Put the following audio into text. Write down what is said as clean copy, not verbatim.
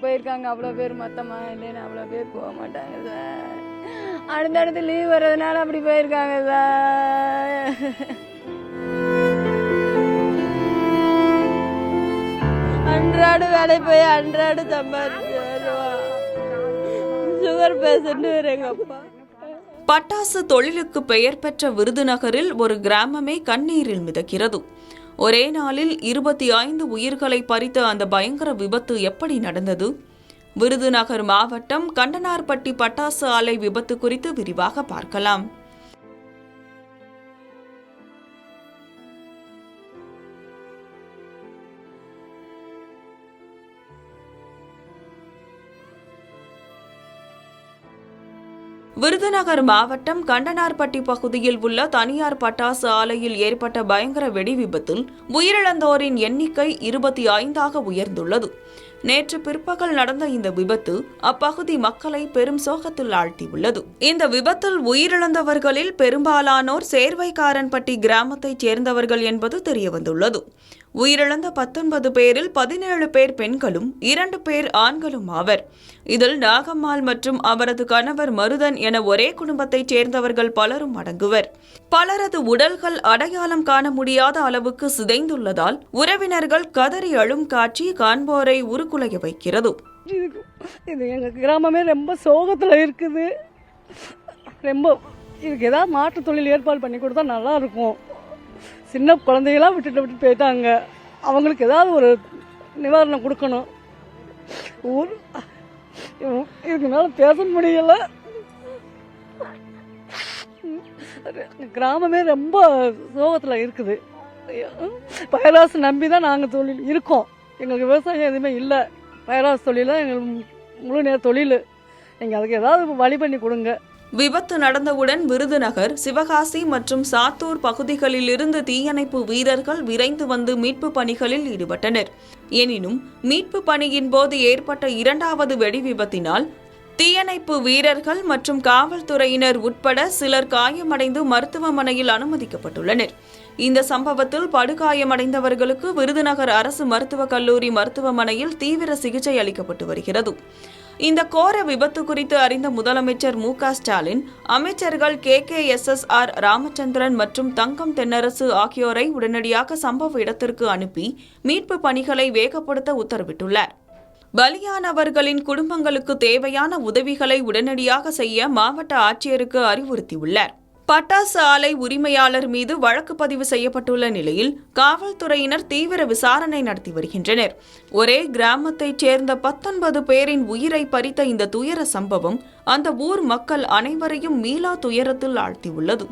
போயிருக்காங்க அவ்வளோ பேர் மொத்தமாக, இல்லைன்னா அவ்வளோ பேர் போக மாட்டாங்க சார். அடுத்தடுத்து லீவ் வர்றதுனால அப்படி போயிருக்காங்க சார். அன்றாடு வேலை போய் அன்றாடு சம்பாதிச்சு வருவான். சுகர் பேஷண்ட் வேறு எங்கள் அப்பா. பட்டாசு தொழிலுக்கு பெயர் பெற்ற விருதுநகரில் ஒரு கிராமமே கண்ணீரில் மிதக்கிறது. ஒரே நாளில் 25 உயிர்களை பறித்த அந்த பயங்கர விபத்து எப்படி நடந்தது? விருதுநகர் மாவட்டம் கண்டனார்பட்டி பட்டாசு ஆலை விபத்து குறித்து விரிவாக பார்க்கலாம். விருதுநகர் மாவட்டம் கண்டனார்பட்டி பகுதியில் உள்ள தனியார் பட்டாசு ஆலையில் ஏற்பட்ட பயங்கர வெடி விபத்தில் உயிரிழந்தோரின் எண்ணிக்கை 25ஆக உயர்ந்துள்ளது. நேற்று பிற்பகல் நடந்த இந்த விபத்து அப்பகுதி மக்களை பெரும் சோகத்தில் ஆழ்த்தியுள்ளது. இந்த விபத்தில் உயிரிழந்தவர்களில் பெரும்பாலானோர் சேர்வைக்காரன்பட்டி கிராமத்தைச் சேர்ந்தவர்கள் என்பது தெரியவந்துள்ளது. உயிரிழந்த 19 பேரில் 17 பேர் பெண்களும் 2 பேர் ஆண்களும் ஆவர். இதில் நாகம்மாள் மற்றும் அவரது கணவர் மருதன் என ஒரே குடும்பத்தைச் சேர்ந்தவர்கள் பலரும் அடங்குவர். பலரது உடல்கள் அடையாளம் காண முடியாத அளவுக்கு சிதைந்துள்ளதால் உறவினர்கள் கதறி அழும் காட்சி காண்போரை உருக்குலைய வைக்கிறது. இது எங்க கிராமமே ரொம்ப சோகத்தில் இருக்குது. ரொம்ப இதுக்கு ஏதாவது மாற்று தொழில் ஏற்பாடு பண்ணி கொடுத்தா நல்லா இருக்கும். சின்ன குழந்தைகளாம் விட்டுட்டு போயிட்டாங்க. அவங்களுக்கு ஏதாவது ஒரு நிவாரணம் கொடுக்கணும். இதுக்கு மேலே பேச முடியல. கிராமமே ரொம்ப சோகத்தில் இருக்குது. பயிராசு நம்பி தான் நாங்கள் தொழில் இருக்கோம். எங்களுக்கு விவசாயம் எதுவுமே இல்லை. பயிராசு தொழில் தான் எங்களுக்கு முழு நேர தொழில். நீங்கள் அதுக்கு ஏதாவது வழி பண்ணி கொடுங்க. விபத்து நடந்தவுடன் விருதுநகர், சிவகாசி மற்றும் சாத்தூர் பகுதிகளில் இருந்து தீயணைப்பு வீரர்கள் விரைந்து வந்து மீட்பு பணிகளில் ஈடுபட்டனர். எனினும் மீட்பு பணியின் போது ஏற்பட்ட 2வது வெடி விபத்தினால் தீயணைப்பு வீரர்கள் மற்றும் காவல்துறையினர் உட்பட சிலர் காயமடைந்து மருத்துவமனையில் அனுமதிக்கப்பட்டுள்ளனர். இந்த சம்பவத்தில் படுகாயமடைந்தவர்களுக்கு விருதுநகர் அரசு மருத்துவக் கல்லூரி மருத்துவமனையில் தீவிர சிகிச்சை அளிக்கப்பட்டு வருகிறது. இந்த கோர விபத்து குறித்து அறிந்த முதலமைச்சர் மு.க.ஸ்டாலின் அமைச்சர்கள் KKSSR ராமச்சந்திரன் மற்றும் தங்கம் தென்னரசு ஆகியோரை உடனடியாக சம்பவ இடத்திற்கு அனுப்பி மீட்பு பணிகளை வேகப்படுத்த உத்தரவிட்டுள்ளார். பலியானவர்களின் குடும்பங்களுக்கு தேவையான உதவிகளை உடனடியாக செய்ய மாவட்ட ஆட்சியருக்கு அறிவுறுத்தியுள்ளார். பட்டாசு ஆலை உரிமையாளர் மீது வழக்கு பதிவு செய்யப்பட்டுள்ள நிலையில் காவல்துறையினர் தீவிர விசாரணை நடத்தி வருகின்றனர். ஒரே கிராமத்தைச் சேர்ந்த 19 பேரின் உயிரை பறித்த இந்த துயர சம்பவம் அந்த ஊர் மக்கள் அனைவரையும் மீளா துயரத்தில் ஆழ்த்தியுள்ளது.